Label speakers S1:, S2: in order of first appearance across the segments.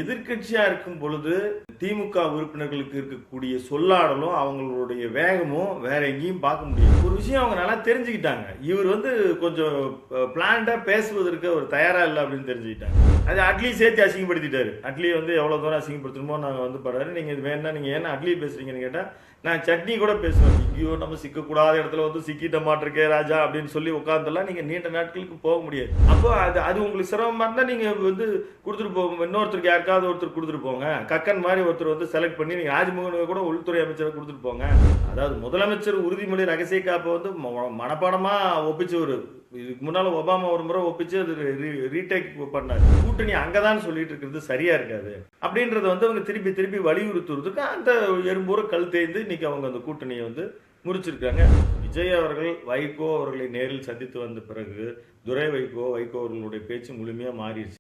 S1: எதிர்க்கட்சியா இருக்கும் பொழுது திமுக உறுப்பினர்களுக்கு இருக்கக்கூடிய சொல்லாடலும் அவங்களுடைய வேகமும் வேற எங்கேயும் பார்க்க முடியாது. ஒரு விஷயம் அவங்க நல்லா தெரிஞ்சுக்கிட்டாங்க. இவர் கொஞ்சம் பிளான்டா பேசுவதற்கு அவர் தயாரா இல்லை அப்படின்னு தெரிஞ்சுக்கிட்டாங்க. அது அட்லி சேர்த்து அசிங்கப்படுத்திட்டாரு. அட்லி எவ்வளவு தூரம் அசிங்கப்படுத்தணுமோ நாங்க படுறாரு. நீங்க இது வேணா நீங்க ஏன்னா அட்லி பேசுறீங்கன்னு கேட்டா நான் சட்னி கூட பேசுவேன். ஐயோ நம்ம சிக்கக்கூடாத இடத்துல சிக்கிட்ட மாட்டிருக்கே ராஜா அப்படின்னு சொல்லி உட்காந்துலாம் நீங்க நீண்ட நாட்களுக்கு போக முடியாது. அப்போ அது உங்களுக்கு சிரமமா இருந்தா நீங்க கொடுத்துட்டு போங்க. இன்னொருத்தருக்கு யாருக்காவது ஒருத்தர் கொடுத்துட்டு போங்க. கக்கன் மாதிரி ஒருத்தர் செலக்ட் பண்ணி நீங்க ராஜ்மோகன் கூட உள்துறை அமைச்சரை கொடுத்துட்டு போங்க. அதாவது முதலமைச்சர் உறுதிமொழி ரகசிய காப்பை மனப்பாடமா ஒப்பிச்சு இதுக்கு முன்னால ஒபாமா ஒரு முறை ஒப்பிச்சு அது ரீடேக் பண்ணாரு. கூட்டணி அங்கதான் சொல்லிட்டு இருக்கிறது சரியா இருக்காது அப்படின்றத அவங்க திருப்பி வலியுறுத்துறதுக்கு அந்த எறும்பூர கல் தேய்ந்து இன்னைக்கு அவங்க அந்த கூட்டணியை முறிச்சிருக்காங்க. விஜய் அவர்கள் வைகோ அவர்களை நேரில் சந்தித்து வந்த பிறகு துரை வைகோ அவர்களுடைய பேச்சு முழுமையா மாறிடுச்சு.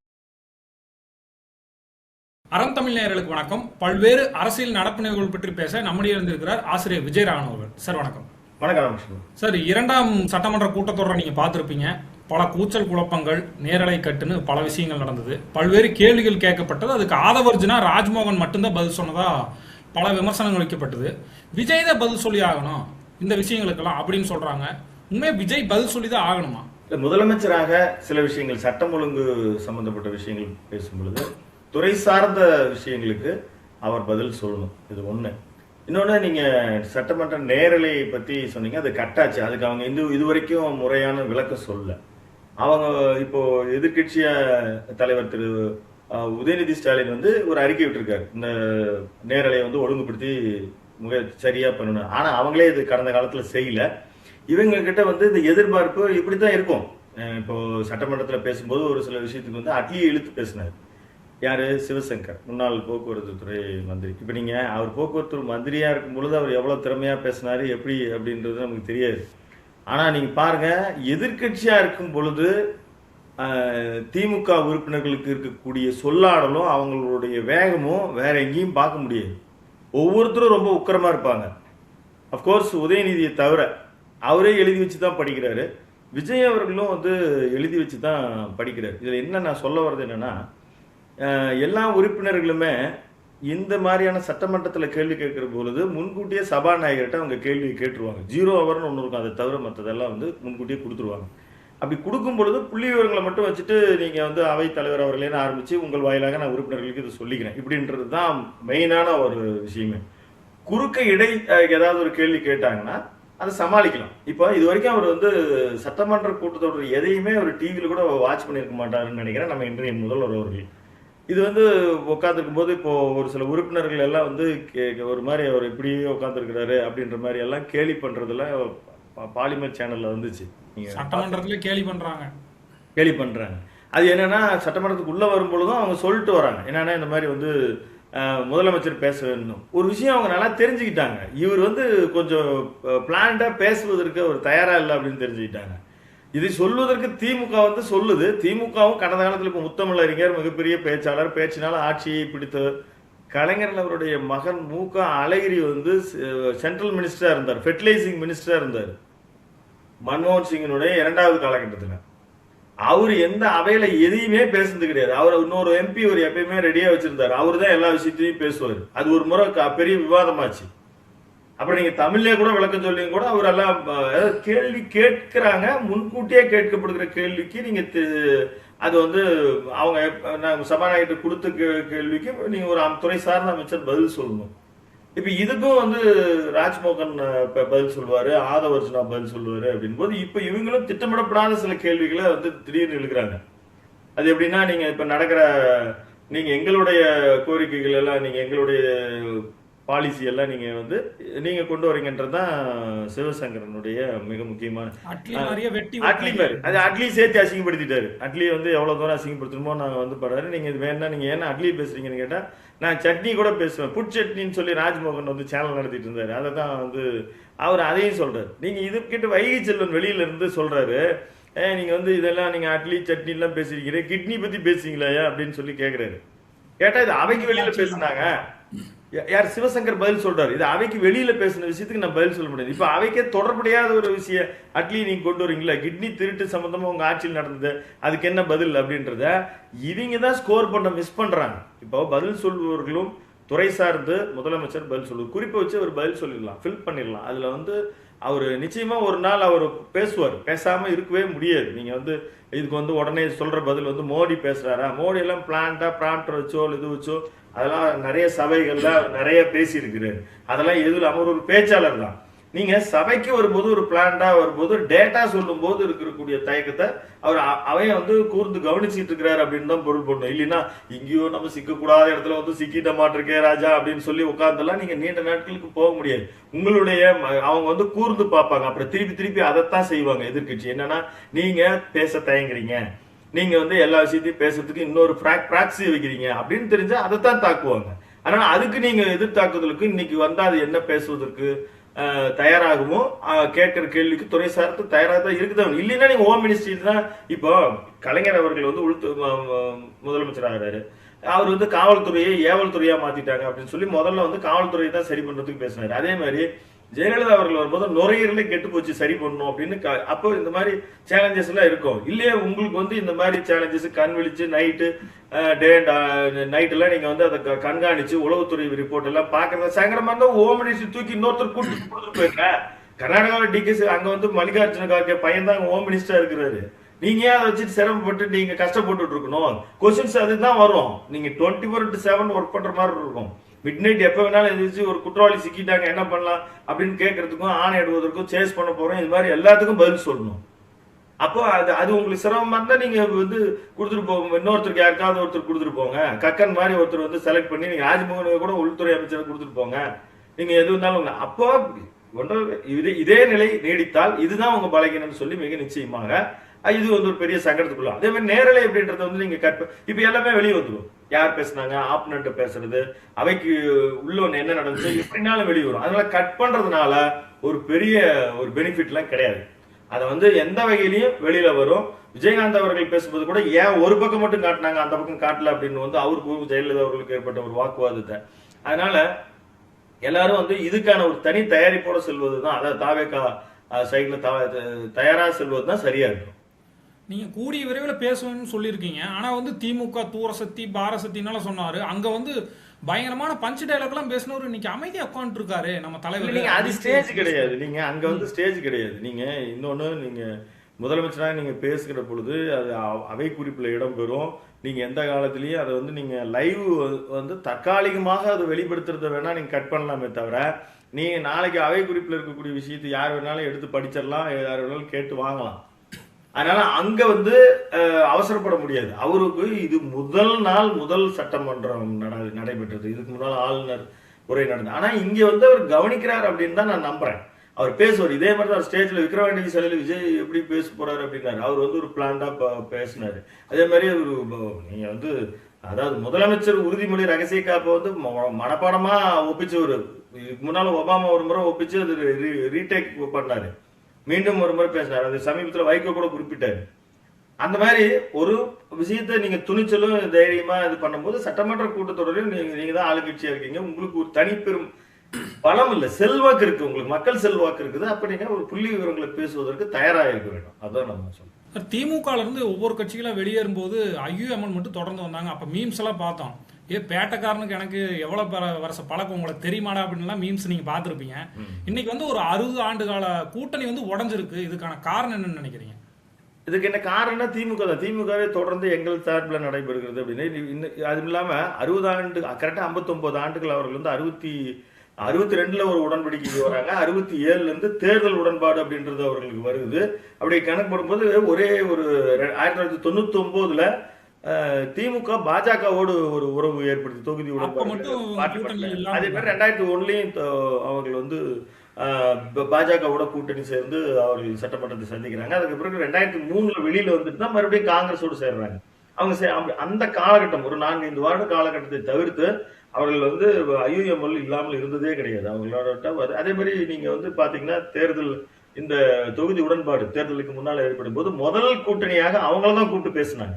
S2: அறம் தமிழ் நேயர்களுக்கு வணக்கம். பல்வேறு அரசியல் நடப்பு நிகழ்வுகள் பற்றி பேச நம்முடைய இருந்திருக்கிறார் ஆசிரியர் விஜயராகவன் அவர்கள். சார் வணக்கம்.
S1: வணக்கம்
S2: சார். 2ஆம் சட்டமன்ற கூட்டத்தொடரை நீங்க பார்த்திருப்பீங்க. பல கூச்சல் குழப்பங்கள், நேரலை கட்டுன்னு பல விஷயங்கள் நடந்தது. பல்வேறு கேள்விகள் கேட்கப்பட்டது. அதுக்கு ஆதவர்ஜுனா ராஜ்மோகன் மட்டும்தான் பதில் சொன்னதா பல விமர்சனங்கள் வைக்கப்பட்டது. விஜய் தான் பதில் சொல்லி ஆகணும் இந்த விஷயங்களுக்கெல்லாம் அப்படின்னு சொல்றாங்க. உண்மையா விஜய் பதில் சொல்லிதான் ஆகணுமா?
S1: முதலமைச்சராக சில விஷயங்கள் சட்டம் ஒழுங்கு சம்பந்தப்பட்ட விஷயங்கள் பேசும் பொழுது துறை சார்ந்த விஷயங்களுக்கு அவர் பதில் சொல்லணும். இது ஒண்ணு. இன்னொன்னு, நீங்க சட்டமன்ற நேரலை பத்தி சொன்னீங்க. அது கட்டாச்சு. அதுக்கு அவங்க இதுவரைக்கும் முறையான விளக்கம் சொல்ல. அவங்க இப்போ எதிர்கட்சிய தலைவர் திரு உதயநிதி ஸ்டாலின் ஒரு அறிக்கை விட்டுருக்காரு. இந்த நேரலையை ஒழுங்குபடுத்தி சரியா பண்ணணும். ஆனா அவங்களே இது கடந்த காலத்துல செய்யல. இவங்க கிட்ட இந்த எதிர்பார்ப்பு இப்படித்தான் இருக்கும். இப்போ சட்டமன்றத்துல பேசும்போது ஒரு சில விஷயத்துக்கு அட்லியை இழுத்து பேசினார். யாரு? சிவசங்கர், முன்னாள் போக்குவரத்து துறை மந்திரி. இப்ப நீங்க அவர் போக்குவரத்து மந்திரியா இருக்கும் பொழுது அவர் எவ்வளவு திறமையா பேசினாரு எப்படி அப்படின்றது நமக்கு தெரியாது. ஆனா நீங்க பாருங்க, எதிர்கட்சியா இருக்கும் பொழுது திமுக உறுப்பினர்களுக்கு இருக்கக்கூடிய சொல்லாடலும் அவங்களுடைய வேகமும் வேற எங்கேயும் பார்க்க முடியாது. ஒவ்வொருத்தரும் ரொம்ப உக்கிரமா இருப்பாங்க. அப்கோர்ஸ் உதயநிதியை தவிர அவரே எழுதி வச்சுதான் படிக்கிறாரு. விஜய் அவர்களும் எழுதி வச்சுதான் படிக்கிறாரு. இதுல என்ன நான் சொல்ல வர்றது என்னன்னா, எல்லா உறுப்பினர்களுமே இந்த மாதிரியான சட்டமன்றத்தில் கேள்வி கேட்கிற பொழுது முன்கூட்டியே சபாநாயகர்கிட்ட அவங்க கேள்வியை கேட்டுருவாங்க. 0 ஹவர்னு ஒன்று இருக்கும். அதை தவிர மற்றதெல்லாம் முன்கூட்டியே கொடுத்துருவாங்க. அப்படி கொடுக்கும் பொழுது புள்ளி விவரங்களை மட்டும் வச்சுட்டு நீங்க அவை தலைவர் அவர்களேன்னு ஆரம்பிச்சு உங்கள் வாயிலாக நான் உறுப்பினர்களுக்கு இது சொல்லிக்கிறேன் இப்படின்றது தான் மெயினான ஒரு விஷயமே. குறுக்க இடை ஏதாவது ஒரு கேள்வி கேட்டாங்கன்னா அதை சமாளிக்கலாம். இப்போ இது வரைக்கும் அவர் சட்டமன்ற கூட்டத்தொடர் எதையுமே ஒரு டிவியில கூட வாட்ச் பண்ணியிருக்க மாட்டாருன்னு நினைக்கிறேன் நம்ம இன்றைய முதல்வர் அவர்கள். இது உட்காந்துருக்கும் போது இப்போ ஒரு சில உறுப்பினர்கள் எல்லாம் ஒரு மாதிரி அவர் இப்படியே உட்காந்துருக்கிறாரு அப்படின்ற மாதிரி எல்லாம் கேலி பண்றதுல பாலிமர் சேனல்ல வந்துச்சு.
S2: சட்டமன்றத்துல கேலி பண்றாங்க.
S1: அது என்னன்னா, சட்டமன்றத்துக்கு உள்ள வரும் பொழுதும் அவங்க சொல்லிட்டு வராங்க. என்னன்னா, இந்த மாதிரி முதலமைச்சர் பேச வேணும். ஒரு விஷயம் அவங்க நல்லா தெரிஞ்சுக்கிட்டாங்க. இவர் கொஞ்சம் பிளான்டா பேசுவதற்கு அவர் தயாரா இல்லை அப்படின்னு தெரிஞ்சுக்கிட்டாங்க. இதை சொல்வதற்கு திமுக சொல்லுது. திமுகவும் கடந்த காலத்தில் இப்போ முத்தமிழறிஞர், மிகப்பெரிய பேச்சாளர், பேச்சினால ஆட்சியை பிடித்த கலைஞர் அவருடைய மகன் மு.க. அழகிரி சென்ட்ரல் மினிஸ்டரா இருந்தார், ஃபெர்டிலைசிங் மினிஸ்டரா இருந்தார் மன்மோகன் சிங்கினுடைய 2வது காலகட்டத்தில். அவர் எந்த அவையில எதையுமே பேசுறது கிடையாது. அவர் இன்னொரு எம்பி ஒரு எப்பயுமே ரெடியா வச்சிருந்தாரு. அவரு தான் எல்லா விஷயத்தையும் பேசுவார். அது ஒரு முறை பெரிய விவாதமாச்சு. அப்புறம் நீங்க தமிழ்லயே கூட விளக்கம் சொல்லி கூட அவர் எல்லாம் கேள்வி கேட்கிறாங்க. முன்கூட்டியே கேட்கப்படுகிற கேள்விக்கு நீங்க அது அவங்க சபாநாயகர் கொடுத்த கேள்விக்கு நீங்க ஒரு துறை சார்ந்த அமைச்சர் பதில் சொல்லணும். இப்ப இதுக்கும் ராஜ்மோகன் பதில் சொல்லுவாரு, ஆதவர்ஜுனா பதில் சொல்லுவாரு அப்படின் போது இப்ப இவங்களும் திட்டமிடப்படாத சில கேள்விகளை திடீர்னு எழுக்கிறாங்க. அது எப்படின்னா, நீங்க இப்ப நடக்கிற நீங்க எங்களுடைய கோரிக்கைகள் எல்லாம் நீங்க எங்களுடைய பாலிசி எல்லாம் நீங்க கொண்டு வரீங்கன்றதுதான் சிவசங்கரனுடைய மிக முக்கியமான அட்லி சேர்த்து அசிங்கப்படுத்திட்டாரு. அட்லி எவ்வளவு தூரம் அசிங்கப்படுத்தணுமோ நாங்க படுறாரு. நீங்க இது வேணா நீங்க ஏன்னா அட்லி பேசுறீங்கன்னு கேட்டா நான் சட்னி கூட பேசுவேன். புட் சட்னின்னு சொல்லி ராஜ்மோகன் சேனல் நடத்திட்டு இருந்தாரு. அதை தான் அவர் அதையும் சொல்றாரு. நீங்க இது கிட்ட வைகை செல்வன் வெளியில இருந்து சொல்றாரு, நீங்க இதெல்லாம் நீங்க அட்லி சட்னி எல்லாம் பேசுறீங்க, கிட்னி பத்தி பேசுறீங்களா அப்படின்னு சொல்லி கேக்குறாரு. கேட்டா இது அவைக்கு வெளியில பேசுனாங்க. யார் சிவசங்கர் பதில் சொல்றாரு. இது அவைக்கு வெளியில பேசின விஷயத்துக்கு நான் பதில் சொல்ல முடியாது. இப்ப அவைக்கே தொடர்புடையாத ஒரு விஷயம் அட்லி நீங்க கொண்டு வரீங்களா, கிட்னி திருட்டு சம்பந்தமா உங்க ஆட்சியில் நடந்தது, அதுக்கு என்ன பதில் அப்படின்றத இவங்க தான் ஸ்கோர் பண்ண மிஸ் பண்றாங்க. இப்போ பதில் சொல்பவர்களும் துறை சார்ந்து முதலமைச்சர் பதில் சொல்லுவார், குறிப்பை வச்சு அவர் பதில் சொல்லிடலாம், ஃபில் பண்ணிடலாம். அதுல வந்து அவர் நிச்சயமா ஒரு நாள் அவர் பேசுவார், பேசாம இருக்கவே முடியாது. நீங்க வந்து இதுக்கு வந்து உடனே சொல்ற பதில் வந்து மோடி பேசுறாரா, மோடி எல்லாம் பிளான்டா ப்ராம்ப்டர் வச்சோ இது வச்சோ அதெல்லாம் நிறைய சபைகள்ல நிறைய பேசி இருக்கிறாரு. அதெல்லாம் எதுவும் அவர் ஒரு பேச்சாளர் தான். நீங்க சபைக்கு வரும்போது ஒரு பிளான்டா வரும்போது டேட்டா சொல்லும் போது இருக்கக்கூடிய தயக்கத்தை அவர் அவைய வந்து கூர்ந்து கவனிச்சுட்டு இருக்கிறாரு அப்படின்னு தான் பொருள் பண்ணணும். இல்லைன்னா இங்கேயோ நம்ம சிக்கக்கூடாத இடத்துல வந்து சிக்கிட்ட மாட்டிருக்கே ராஜா அப்படின்னு சொல்லி உட்கார்ந்தெல்லாம் நீங்க நீண்ட நாட்களுக்கு போக முடியாது. உங்களுடைய அவங்க வந்து கூர்ந்து பார்ப்பாங்க, அப்புறம் திருப்பி திருப்பி அதைத்தான் செய்வாங்க எதிர்கட்சி. என்னன்னா நீங்க பேச தயங்குறீங்க, நீங்க வந்து எல்லா விஷயத்தையும் பேசுறதுக்கு இன்னொரு பிராக்சி வைக்கிறீங்க அப்படின்னு தெரிஞ்சா அதைத்தான் தாக்குவாங்க. அதனால அதுக்கு நீங்க எதிர்த்தாக்குதலுக்கு இன்னைக்கு வந்தா அது என்ன பேசுவதற்கு தயாராகவும் கேட்கிற கேள்விக்கு துறை சார்ந்து தயாராக தான் இருக்குதான். இல்லைன்னா நீங்க ஹோம் மினிஸ்ட்ரி தான். இப்போ கலைஞர் அவர்கள் வந்து முதலமைச்சர் ஆகிறாரு, அவர் வந்து காவல்துறையை ஏவல் துறையா மாத்திட்டாங்க அப்படின்னு சொல்லி முதல்ல வந்து காவல்துறையை தான் சரி பண்றதுக்கு பேசினாரு. அதே மாதிரி ஜெயலலிதா அவர்கள் வரும்போது நுரையீரலே கெட்டு போச்சு சரி பண்ணணும் அப்படின்னு அப்போ இந்த மாதிரி சேலஞ்சஸ் எல்லாம் இருக்கும். இல்லையே உங்களுக்கு வந்து இந்த மாதிரி சேலஞ்சஸ் கண் விழிச்சு நைட்டு டே நைட் எல்லாம் நீங்க வந்து அதை கண்காணிச்சு உளவுத்துறை ரிப்போர்ட் எல்லாம் பாக்குறது சங்கடமா இருந்தா ஹோம் மினிஸ்டர் தூக்கி இன்னொருத்தர் கூட்டிட்டு கொடுத்துட்டு போயிருக்க. கர்நாடகாவில் டிகேசி அங்க வந்து மல்லிகார்ஜுன கார்கே பையன் தான் ஹோம் மினிஸ்டரா இருக்கிறாரு. நீங்க ஏன் அதை வச்சுட்டு சிரமப்பட்டு நீங்க கஷ்டப்பட்டு இருக்கணும்? கொஸ்டின்ஸ் அதுதான் வரும். நீங்க 24/7 ஒர்க் பண்ற மாதிரி இருக்கும். மிட் நைட் எப்ப வேணாலும் எழுந்திரிச்சு ஒரு குற்றவாளி சிக்கிட்டாங்க என்ன பண்ணலாம் அப்படின்னு கேட்கறதுக்கும் ஆணையிடுவதற்கும் சேஸ் பண்ண போறோம், இது மாதிரி எல்லாத்துக்கும் பதில் சொல்லணும். அப்போ அது உங்களுக்கு சிரமமா இருந்தா நீங்க வந்து கொடுத்துட்டு போங்க, இன்னொருத்தருக்கு யாருக்காவது ஒருத்தர் கொடுத்துட்டு போங்க. கக்கன் மாதிரி ஒருத்தர் வந்து செலக்ட் பண்ணி நீங்க ராஜ்மோகன் கூட உள்துறை அமைச்சரை கொடுத்துட்டு போங்க. நீங்க எது இருந்தாலும் அப்போ இதே நிலை நீடித்தால் இதுதான் உங்க பலகீனம்னு சொல்லி மிக நிச்சயமாக இது வந்து ஒரு பெரிய சங்கடத்துக்குள்ள. அதே மாதிரி நேரலை அப்படின்றத வந்து நீங்க இப்ப எல்லாமே வெளியே வந்துடும். யார் பேசுனாங்க, ஆப்னன்ட் பேசுறது, அவைக்கு உள்ள என்ன நடந்துச்சு எப்படினாலும் வெளியே வரும். அதனால கட் பண்றதுனால ஒரு பெரிய ஒரு பெனிஃபிட் எல்லாம் கிடையாது. அதை வந்து எந்த வகையிலையும் வெளியில வரும். விஜயகாந்த் அவர்கள் பேசும்போது கூட ஏன் ஒரு பக்கம் மட்டும் காட்டினாங்க அந்த பக்கம் காட்டல அப்படின்னு வந்து அவருக்கு ஜெயலலிதா அவர்களுக்கு ஏற்பட்ட ஒரு வாக்குவாதத்தை. அதனால எல்லாரும் வந்து இதுக்கான ஒரு தனி தயாரிப்போட செல்வதுதான், அதாவது தாவேகா சைட்ல தயாரா செல்வதுதான் சரியா இருக்கும்.
S2: நீங்க கூடிய விரைவில் பேசுவேன்னு சொல்லியிருக்கீங்க. ஆனா வந்து திமுக தூரசக்தி பாரசக்தினால சொன்னாரு, அங்க வந்து பயங்கரமான பஞ்ச் டைலாக் எல்லாம் பேசினவர் இன்னைக்கு அமைதியா உட்காந்துட்டு இருக்காரு நம்ம தலைவர்.
S1: நீங்க அது ஸ்டேஜ் கிடையாது, நீங்க அங்க வந்து ஸ்டேஜ் கிடையாது. நீங்க இன்னொன்னு, நீங்க முதலமைச்சராக நீங்க பேசுகிற பொழுது அது அவை குறிப்பில் இடம்பெறும். நீங்க எந்த காலத்திலயும் அதை வந்து நீங்க லைவ் வந்து தற்காலிகமாக அதை வெளிப்படுத்துறத வேணா நீங்க கட் பண்ணலாமே தவிர, நீங்க நாளைக்கு அவை குறிப்பில் இருக்கக்கூடிய விஷயத்தை யார் வேணாலும் எடுத்து படிச்சிடலாம், யார் வேணாலும் கேட்டு வாங்கலாம். அதனால அங்க வந்து அவசரப்பட முடியாது. அவருக்கு இது முதல் சட்டமன்றம் நடைபெற்றது. இதுக்கு முன்னால் ஆளுநர் உரை நடந்தது. ஆனா இங்க வந்து அவர் கவனிக்கிறார் அப்படின்னு தான் நான் நம்புறேன். அவர் பேசுவார். இதே மாதிரி தான் ஸ்டேஜ்ல விக்ரவாண்டி சிலையில் விஜய் எப்படி பேச போறாரு அப்படின்னாரு. அவர் வந்து ஒரு பிளான்டா பேசினாரு. அதே மாதிரி நீங்க வந்து அதாவது முதலமைச்சர் உறுதிமொழி ரகசிய காப்பை வந்து மனப்பாடமா ஒப்பிச்சு இதுக்கு முன்னால ஒபாமா ஒரு முறை ஒப்பிச்சு அது ரீடேக் பண்ணாரு, மீண்டும் ஒரு முறை பேசினார். அது சமீபத்தில் வைகோ கூட குறிப்பிட்டாரு. அந்த மாதிரி ஒரு விஷயத்தை நீங்க துணிச்சலும் தைரியமா இது பண்ணும்போது சட்டமன்ற கூட்டத்தொடரில் நீங்க தான் ஆளுங்கட்சியா இருக்கீங்க, உங்களுக்கு ஒரு தனிப்பெரும் பலம் இல்ல, செல்வாக்கு இருக்கு, உங்களுக்கு மக்கள் செல்வாக்கு இருக்குது. அப்படிங்க ஒரு புள்ளி விவரங்களை பேசுவதற்கு தயாராக இருக்க வேண்டும். அதான் நம்ம சொல்றோம்.
S2: திமுக இருந்து ஒவ்வொரு கட்சிகளா வெளியேறும் போது ஐயுஎம்எல் மட்டும் தொடர்ந்து வந்தாங்க. அப்ப மீம்ஸ் எல்லாம் பார்த்தோம், பேட்டக்காரனுக்கு எனக்கு எவ்வளவு வருஷ பழக்கம் உங்களுக்கு தெரியுமாடா அப்படின்னு மீம்ஸ் நீங்க பாத்துருப்பீங்க. இன்னைக்கு வந்து ஒரு 60 ஆண்டு கால கூட்டணி வந்து உடஞ்சிருக்கு. இதுக்கான காரணம் என்னன்னு நினைக்கிறீங்க?
S1: இதுக்கு என்ன காரணம்னா திமுக தான். திமுகவே தொடர்ந்து எங்கள் சார்பில் நடைபெறுகிறது அப்படின்னு. அதுவும் இல்லாம 60 ஆண்டு கரெக்டா 59 ஆண்டுகள் அவர்கள் வந்து 62ல ஒரு உடன்படிக்கைக்கு வராங்க. 67ல இருந்து தேர்தல் உடன்பாடு அப்படின்றது அவர்களுக்கு வருது. அப்படி கணக்கு போடும்போது ஒரே ஒரு 1999ல திமுக பாஜகவோடு ஒரு உறவு ஏற்படுத்தி தொகுதி உடன்பாடு. அதே மாதிரி 2001லயும் அவர்கள் வந்து பாஜகவோட கூட்டணி சேர்ந்து அவர்கள் சட்டமன்றத்தை சந்திக்கிறாங்க. அதுக்கு பிறகு 2003ல வெளியில வந்துட்டு தான் மறுபடியும் காங்கிரஸோடு சேர்றாங்க. அவங்க அந்த காலகட்டம் ஒரு 4-5 வருட காலகட்டத்தை தவிர்த்து அவர்கள் வந்து ஐயுஎம்எல் இல்லாமல் இருந்ததே கிடையாது அவங்களோட. அதே மாதிரி நீங்க வந்து பாத்தீங்கன்னா தேர்தல் இந்த தொகுதி உடன்பாடு தேர்தலுக்கு முன்னால ஏற்படும் போது முதல் கூட்டணியாக அவங்களதான் கூப்பிட்டு பேசினாங்க.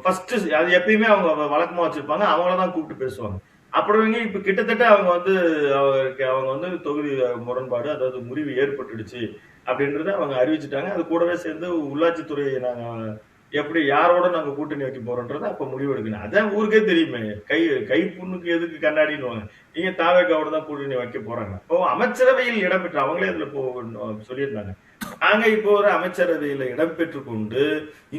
S1: ஃபர்ஸ்ட் அது எப்பயுமே அவங்க வழக்கமா வச்சிருப்பாங்க, அவங்களதான் கூப்பிட்டு பேசுவாங்க. அப்புறம் இப்ப கிட்டத்தட்ட அவங்க வந்து அவங்க வந்து தொகுதி முரண்பாடு, அதாவது முறிவு ஏற்பட்டுடுச்சு அப்படின்றத அவங்க அறிவிச்சுட்டாங்க. அது கூடவே சேர்ந்து உள்ளாட்சித்துறை நாங்க எப்படி யாரோட நாங்க கூட்டணி வைக்க போறோம்ன்றத அப்ப முடிவு எடுக்கணும். அதான் ஊருக்கே தெரியுமே. கை கை புண்ணுக்கு எதுக்கு கண்ணாடின்னுவாங்க. நீங்க தாவேக்காவோட தான் கூட்டணி வைக்க போறாங்க. இப்போ அமைச்சரவையில் இடம்பெற்று அவங்களே அதுல சொல்லியிருந்தாங்க. நாங்க இப்போ ஒரு அமைச்சரவையில இடம்பெற்றுக் கொண்டு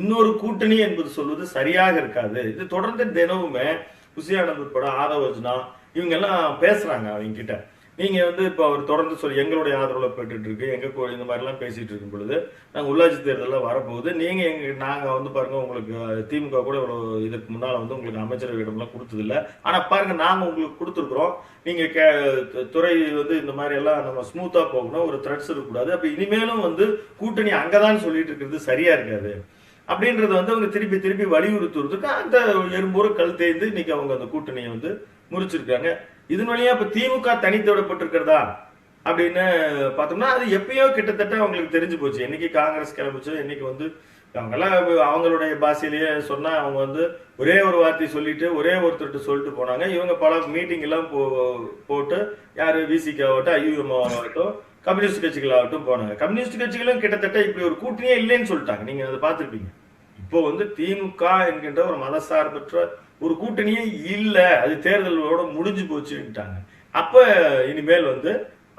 S1: இன்னொரு கூட்டணி என்பது சொல்வது சரியாக இருக்காது. இது தொடர்ந்து தினமுமே புசியானந்த் உட்பட ஆதவர்ஜுனா இவங்க எல்லாம் பேசுறாங்க அவங்க கிட்ட. நீங்க வந்து இப்ப அவர் தொடர்ந்து சொல்லி எங்களுடைய ஆதரவுல பெற்றுட்டு இருக்கு எங்க இந்த மாதிரி எல்லாம் பேசிட்டு இருக்கும் பொழுது நாங்க உள்ளாட்சி தேர்தல் வரப்போகுது. நீங்க நாங்க வந்து பாருங்க உங்களுக்கு திமுக கூட இவ்வளவு இதுக்கு முன்னால வந்து உங்களுக்கு அமைச்சரவை இடம்லாம் கொடுத்தது இல்ல. ஆனா பாருங்க நாங்க உங்களுக்கு கொடுத்துருக்குறோம். நீங்க துறை வந்து இந்த மாதிரி எல்லாம் நம்ம ஸ்மூத்தா போகணும், ஒரு த்ரெட்ஸ் இருக்கக்கூடாது. அப்ப இனிமேலும் வந்து கூட்டணி அங்கதான் சொல்லிட்டு இருக்கிறது சரியா இருக்காது அப்படின்றத வந்து அவங்க திருப்பி திருப்பி வலியுறுத்துறதுக்கு அந்த எறும்போரு கல் தேய்ந்து இன்னைக்கு அவங்க அந்த கூட்டணியை வந்து முறிச்சிருக்காங்க. இதன் வழியா இப்ப திமுக தனித்தோடப்பட்டிருக்கிறதா அப்படின்னு பார்த்தோம்னா அது எப்பயோ கிட்டத்தட்ட அவங்களுக்கு தெரிஞ்சு போச்சு. என்னைக்கு காங்கிரஸ் கிளம்பிச்சோ என்னைக்கு வந்து அவங்கெல்லாம் அவங்களுடைய பாஷையிலேயே சொன்னா அவங்க வந்து ஒரே ஒரு வார்த்தை சொல்லிட்டு ஒரே ஒருத்தர்கிட்ட சொல்லிட்டு போனாங்க. இவங்க பல மீட்டிங் எல்லாம் போட்டு யாரு விசிக ஆகட்டும் ஐயூஎம் ஆகட்டும் கம்யூனிஸ்ட் கட்சிகளாகட்டும் போனாங்க. கம்யூனிஸ்ட் கட்சிகளும் கிட்டத்தட்ட இப்படி ஒரு கூட்டணியே இல்லைன்னு சொல்லிட்டாங்க. நீங்க அதை பார்த்துருப்பீங்க. இப்போ வந்து திமுக என்கின்ற ஒரு மதசார்பற்ற ஒரு கூட்டணியே இல்ல, அது தேர்தலோட முடிஞ்சு போச்சுட்டாங்க. அப்ப இனிமேல் வந்து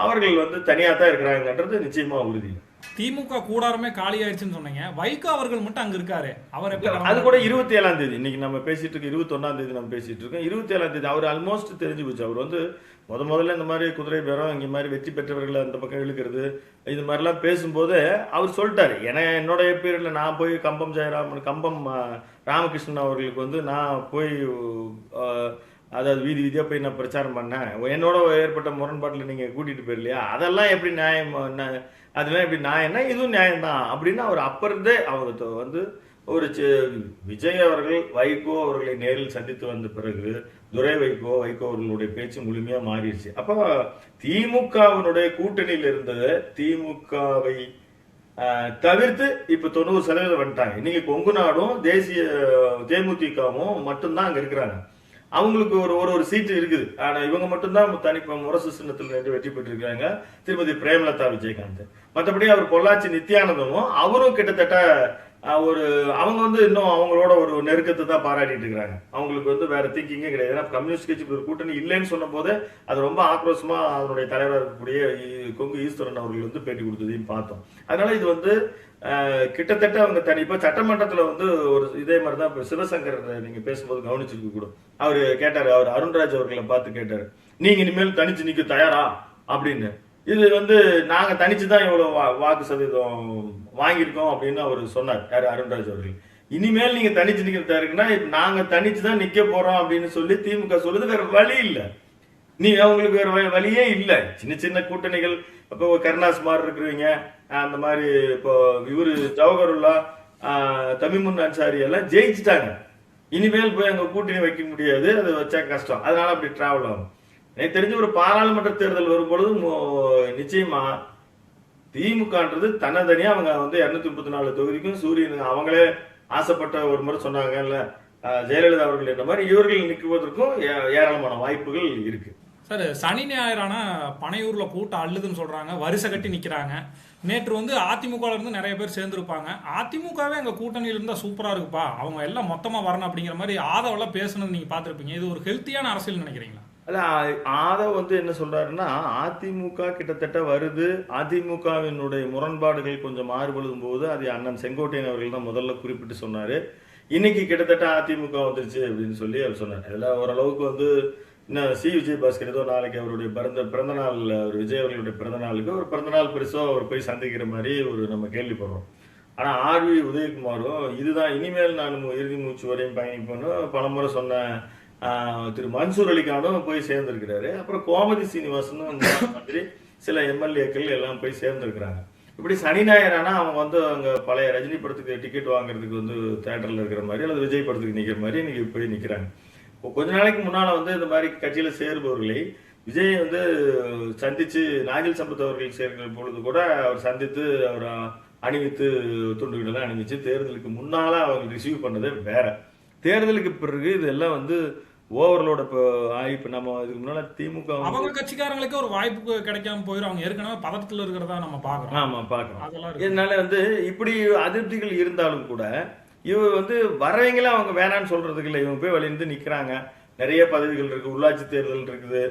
S1: அவர்கள் வந்து தனியா தான் இருக்கிறாங்கன்றது நிச்சயமா உறுதி.
S2: திமுக கூடாரமே காலி ஆயிடுச்சுன்னு சொன்னீங்க. வைகோ அவர்கள் மட்டும் அங்க இருக்காரு. அவர்
S1: அது கூட 27ஆம் தேதி இன்னைக்கு நம்ம பேசிட்டு இருக்கோம். 21ஆம் தேதி நம்ம பேசிட்டு இருக்கோம். 27ஆம் தேதி அவர் ஆல்மோஸ்ட் தெரிஞ்சு போச்சு. அவர் வந்து முதல்ல இந்த மாதிரி குதிரை பேரம் இங்க மாதிரி வெற்றி பெற்றவர்களை அந்த பக்கம் இழுக்கிறது இது மாதிரிலாம் பேசும்போது அவர் சொல்லிட்டாரு. ஏன்னா என்னுடைய பீரியட்ல நான் போய் கம்பம் ராமகிருஷ்ணன் அவர்களுக்கு வந்து நான் போய் அதாவது வீதி வீதியா போய் நான் பிரச்சாரம் பண்ணேன். என்னோட ஏற்பட்ட முரண்பாட்டில் நீங்க கூட்டிட்டு போயிடலையா, அதெல்லாம் எப்படி நியாயம், அதெல்லாம் எப்படி நியாயம்னா இதுவும் நியாயம்தான் அப்படின்னு அவர் அப்ப இருந்தே அவர் வந்து ஒரு விஜய் அவர்கள் வைகோ அவர்களை நேரில் சந்தித்து வந்த பிறகு துரை வைகோ அவர்களுடைய பேச்சு முழுமையா மாறிடுச்சு. அப்ப திமுகவினுடைய கூட்டணியில் இருந்தது திமுகவை தவிர்த்து இப்ப 90% வந்துட்டாங்க. இன்னைக்கு கொங்கு நாடும் தேசிய தேமுதிகவும் மட்டும்தான் அங்க இருக்கிறாங்க. அவங்களுக்கு ஒரு சீட்டு இருக்குது. ஆனா இவங்க மட்டும்தான் முரசு சின்னத்தில் வெற்றி பெற்றிருக்காங்க. திருமதி பிரேமலதா விஜயகாந்த். மற்றபடி அவர் பொள்ளாச்சி நித்யானந்தமும் அவரும் கிட்டத்தட்ட அவங்க வந்து இன்னும் அவங்களோட ஒரு நெருக்கத்தை தான் பாராட்டிட்டு இருக்கிறாங்க. அவங்களுக்கு வந்து வேற திங்கிங்கே கிடையாது. ஏன்னா கம்யூனிஸ்ட் கட்சி ஒரு கூட்டணி இல்லைன்னு சொன்ன போது அது ரொம்ப ஆக்ரோஷமா அதனுடைய தலைவராக இருக்கக்கூடிய கொங்கு ஈஸ்வரன் அவர்கள் வந்து பேட்டி கொடுத்ததையும் பார்த்தோம். அதனால இது வந்து கிட்டத்தட்ட அவங்க இப்ப சட்டமன்றத்துல வந்து ஒரு இதே மாதிரிதான் இப்ப சிவசங்கர் நீங்க பேசும்போது கவனிச்சிருக்க கூட அவரு கேட்டாரு, அவர் அருண்ராஜ் அவர்களை பார்த்து கேட்டாரு, நீங்க இனிமேல் தனிச்சு நிக்க தயாரா அப்படின்னு. இது வந்து நாங்க தனிச்சுதான் இவ்வளவு வாக்கு சதவீதம் வாங்கியிருக்கோம் அப்படின்னு அவர் சொன்னார். யாரு அருண்ராஜ் அவர்கள். இனிமேல் நீங்க தனிச்சு நிக்க தயாருக்குன்னா நாங்க தனிச்சுதான் நிக்க போறோம் அப்படின்னு சொல்லி திமுக சொல்லுது. வேற வழி இல்ல, நீங்க அவங்களுக்கு வேற வழியே இல்ல. சின்ன சின்ன கூட்டணிகள் இப்போ கருணாஸ் மாதிரி இருக்கிறவங்க அந்த மாதிரி இப்போ இவரு ஜவஹருல்லா தமிமுன் அன்சாரி எல்லாம் ஜெயிச்சுட்டாங்க. இனிமேல் போய் அங்க கூட்டணி வைக்க முடியாது, அது வச்சா கஷ்டம். அதனால அப்படி டிராவல் ஆகும். எனக்கு தெரிஞ்ச ஒரு பாராளுமன்ற தேர்தல் வரும்பொழுது நிச்சயமா திமுகன்றது தனியா அவங்க வந்து 234 தொகுதிக்கும் சூரியன் அவங்களே ஆசைப்பட்ட ஒரு முறை சொன்னாங்கல்ல ஜெயலலிதா அவர்கள் என்ற மாதிரி இவர்கள் நிற்குவதற்கும் ஏராளமான வாய்ப்புகள் இருக்கு.
S2: சார், சனி ஞாயிறான பனையூர்ல கூட்டம் அள்ளுதுன்னு சொல்றாங்க, வரிசை கட்டி நிக்கிறாங்க. நேற்று வந்து அதிமுக இருந்து நிறைய பேர் சேர்ந்திருப்பாங்க. அதிமுகவே எங்க கூட்டணியில இருந்தா சூப்பரா இருக்குப்பா, அவங்க எல்லாம் மொத்தமா வரணும் அப்படிங்கிற மாதிரி ஆதவெல்லாம் பேசுனது நீங்க பாத்திருப்பீங்க. இது ஒரு ஹெல்த்தியான அரசியல் நினைக்கிறீங்களா?
S1: அல்ல, ஆதவ் வந்து என்ன சொல்றாருன்னா அதிமுக கிட்டத்தட்ட வருது, அதிமுகவினுடைய முரண்பாடுகள் கொஞ்சம் மாறுபடும் போது அது அண்ணன் செங்கோட்டையன் அவர்கள் தான் முதல்ல குறிப்பிட்டு சொன்னாரு. இன்னைக்கு கிட்டத்தட்ட அதிமுக வந்துருச்சு அப்படின்னு சொல்லி அவர் சொன்னார். இதெல்லாம் ஓரளவுக்கு வந்து இன்னும் விஜயபாஸ்கர் ஏதோ நாளைக்கு அவருடைய பிறந்த நாள், அவர் விஜய் அவர்களுடைய பிறந்த நாளுக்கு ஒரு பிறந்தநாள் பெருசோ அவர் போய் சந்திக்கிற மாதிரி ஒரு நம்ம கேள்விப்படுறோம். ஆனா ஆர்வி உதயகுமாரும் இதுதான் இனிமேல் நான் இறுதி மூச்சு வரையும் பயணிப்பேன்னு பலமுறை சொன்ன திரு மன்சூர் அலிகானும் போய் சேர்ந்திருக்கிறாரு. அப்புறம் கோமதி சீனிவாசனும் மாதிரி சில எம்எல்ஏக்கள் எல்லாம் போய் சேர்ந்திருக்கிறாங்க. இப்படி சனி ஞாயிறானா அவங்க வந்து அங்க பழைய ரஜினி படத்துக்கு டிக்கெட் வாங்குறதுக்கு வந்து தியேட்டர்ல இருக்கிற மாதிரி அல்லது விஜய் படத்துக்கு நிக்கிற மாதிரி இன்னைக்கு போய் நிக்கிறாங்க. கொஞ்ச நாளைக்கு முன்னால வந்து இந்த மாதிரி கட்சியில சேருபவர்களை விஜய் வந்து சந்திச்சு நாஜில் சம்பத் அவர்கள் சேர்க்கிற பொழுது கூட அவர் சந்தித்து அவர் அணிவித்து துண்டுகளெல்லாம் அணிவிச்சு தேர்தலுக்கு முன்னால அவங்க ரிசீவ் பண்ணதே வேற. தேர்தலுக்கு பிறகு இதெல்லாம் வந்து ஓவர்லோட இப்போ இப்போ நம்ம இதுக்கு முன்னால திமுக
S2: அவங்க கட்சிக்காரங்களுக்கே ஒரு வாய்ப்பு கிடைக்காம போயிடும். அவங்க ஏற்கனவே பதட்டத்தில் இருக்கிறதா நம்ம பாக்குறோம்.
S1: ஆமா பார்க்கலாம்.
S2: அதெல்லாம் இருக்கு.
S1: இதனால வந்து இப்படி அதிருப்திகள் இருந்தாலும் கூட இவர் வந்து வரவங்களே அவங்க வேணான்னு சொல்றதுக்கு இல்லை. இவங்க போய் வழியிருந்து நிக்கிறாங்க. நிறைய பதவிகள் இருக்கு, உள்ளாட்சி தேர்தல் இருக்குது.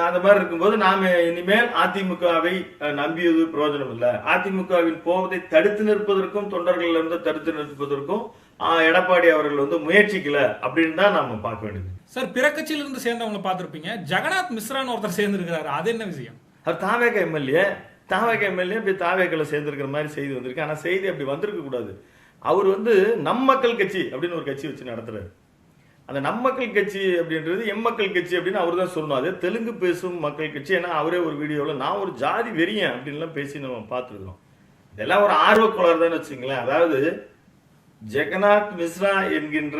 S1: அந்த மாதிரி இருக்கும்போது நாம இனிமேல் அதிமுகவை நம்பியது பிரயோஜனம் இல்லை. அதிமுகவின் போவதை தடுத்து நிற்பதற்கும் தொண்டர்கள் இருந்து தடுத்து நிற்பதற்கும் எடப்பாடி அவர்கள் வந்து முயற்சிக்கல அப்படின்னு தான் நாம பார்க்க வேண்டியது.
S2: சார், பிற கட்சியில இருந்து சேர்ந்தவங்க பார்த்திருப்பீங்க. ஜெகநாத் மிஸ்ரான்னு ஒருத்தர் சேர்ந்து இருக்கிறாரு. அது என்ன விஷயம்?
S1: அவர் தாவேக எம்எல்ஏ இப்படி தாவேக்கல சேர்ந்திருக்கிற மாதிரி செய்தி வந்திருக்கு. ஆனா செய்தி அப்படி வந்திருக்க கூடாது. அவர் வந்து நம் மக்கள் கட்சி அப்படின்னு ஒரு கட்சி வச்சு நடத்துறாரு. அந்த நம் மக்கள் கட்சி அப்படின்றது எம் மக்கள் கட்சி அப்படின்னு அவர் தான் சொல்லணும். அது தெலுங்கு பேசும் மக்கள் கட்சி. ஏன்னா அவரே ஒரு வீடியோவில் நான் ஒரு ஜாதி வெறியன் அப்படின்லாம் பேசி நம்ம பார்த்துருக்கோம். இதெல்லாம் ஒரு ஆர்வக்குளர் தான் வச்சுங்களேன். அதாவது ஜெகநாத் மிஸ்ரா என்கின்ற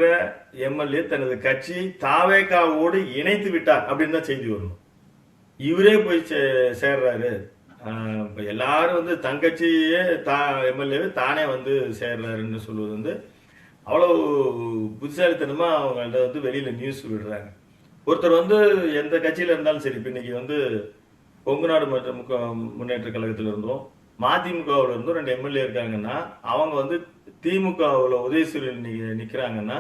S1: எம்எல்ஏ தனது கட்சியை தாவேகாவோடு இணைத்து விட்டார் அப்படின்னு தான் செய்தி வரணும். இவரே போய் சேர்றாரு. எல்லாரும் வந்து தங்கட்சியே எம்எல்ஏவே தானே வந்து சேர்றாருன்னு சொல்லுவது வந்து அவ்வளவு புத்திசாலித்தனமா அவங்கள்ட்ட வந்து வெளியில நியூஸ் விடுறாங்க. ஒருத்தர் வந்து எந்த கட்சியில இருந்தாலும் சரி, இப்ப இன்னைக்கு வந்து கொங்கு நாடு முன்னேற்ற கழகத்துல இருந்தோம், மதிமுகவுல இருந்தும் 2 எம்எல்ஏ இருக்காங்கன்னா அவங்க வந்து திமுகவுல உதயசூரியன் நிக்கிறாங்கன்னா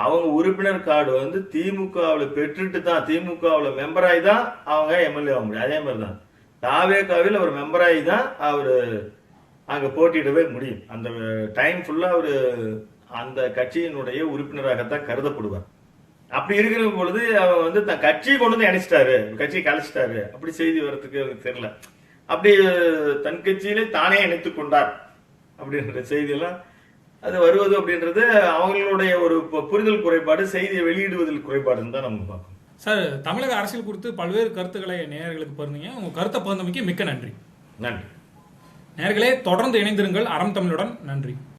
S1: அவங்க உறுப்பினர் கார்டு வந்து திமுகவுல பெற்றுட்டு தான் திமுகவுல மெம்பராகி தான் அவங்க எம்எல்ஏ ஆக முடியும். அதே மாதிரிதான் தாவேகாவில் அவர் மெம்பராகி தான் அவரு அங்க போட்டியிடவே முடியும். அந்த டைம் ஃபுல்லா அவரு அந்த கட்சியினுடைய உறுப்பினராகத்தான் கருதப்படுவார். அப்படி இருக்கிற பொழுது அவன் வந்து தன் கட்சியை கொண்டு வந்து இணைச்சிட்டாரு, கட்சியை கலைச்சிட்டாரு, அப்படி செய்தி வர்றதுக்கு எனக்கு தெரியல. அப்படி தன் கட்சியிலே தானே இணைத்துக் கொண்டார் அப்படின்ற செய்தியெல்லாம் அது வருவது அப்படின்றது அவங்களுடைய ஒரு புரிதல் குறைபாடு, செய்தியை வெளியிடுவதில் குறைபாடுன்னு தான் நம்ம பார்க்கணும்.
S2: சார், தமிழக அரசியல் குறித்து பல்வேறு கருத்துக்களை நேயர்களுக்கு பகிர்ந்தீங்க. உங்க கருத்தை பகிர்ந்தமைக்கு மிக்க நன்றி.
S1: நன்றி
S2: நேயர்களே, தொடர்ந்து இணைந்திருங்கள் அறம் தமிழுடன். நன்றி.